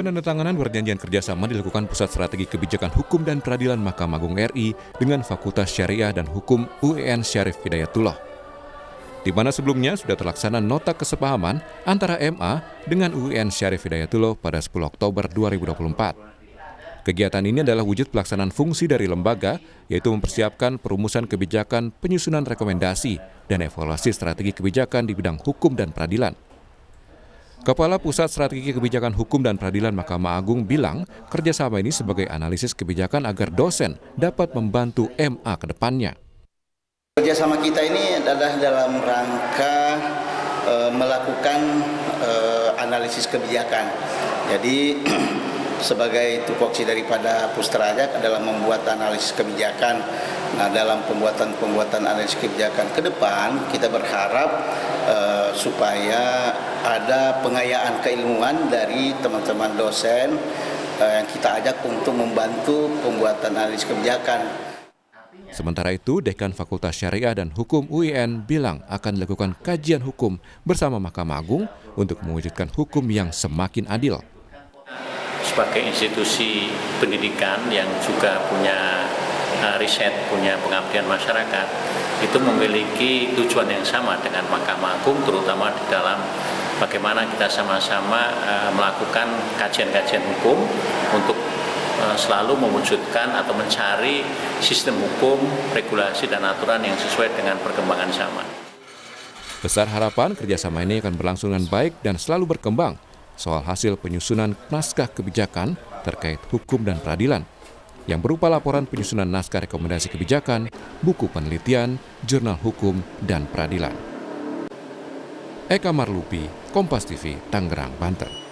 Penandatanganan perjanjian kerjasama dilakukan Pusat Strategi Kebijakan Hukum dan Peradilan Mahkamah Agung RI dengan Fakultas Syariah dan Hukum UIN Syarif Hidayatullah. Di mana sebelumnya sudah terlaksana nota kesepahaman antara MA dengan UIN Syarif Hidayatullah pada 10 Oktober 2024. Kegiatan ini adalah wujud pelaksanaan fungsi dari lembaga, yaitu mempersiapkan perumusan kebijakan, penyusunan rekomendasi, dan evaluasi strategi kebijakan di bidang hukum dan peradilan. Kepala Pusat Strategi Kebijakan Hukum dan Peradilan Mahkamah Agung bilang kerjasama ini sebagai analisis kebijakan agar dosen dapat membantu MA ke depannya. Kerjasama kita ini adalah dalam rangka melakukan analisis kebijakan. Jadi sebagai tupoksi daripada Pustrajak adalah membuat analisis kebijakan. Nah, dalam pembuatan analisis kebijakan ke depan, kita berharap supaya ada pengayaan keilmuan dari teman-teman dosen yang kita ajak untuk membantu pembuatan analisis kebijakan. Sementara itu, Dekan Fakultas Syariah dan Hukum UIN bilang akan dilakukan kajian hukum bersama Mahkamah Agung untuk mewujudkan hukum yang semakin adil. Sebagai institusi pendidikan yang juga punya riset, punya pengabdian masyarakat, itu memiliki tujuan yang sama dengan Mahkamah Agung, terutama di dalam bagaimana kita sama-sama melakukan kajian-kajian hukum untuk selalu mewujudkan atau mencari sistem hukum, regulasi, dan aturan yang sesuai dengan perkembangan zaman. Besar harapan kerjasama ini akan berlangsung dengan baik dan selalu berkembang soal hasil penyusunan naskah kebijakan terkait hukum dan peradilan, yang berupa laporan penyusunan naskah rekomendasi kebijakan, buku penelitian, jurnal hukum, dan peradilan. Eka Marlupi, Kompas TV, Tangerang, Banten.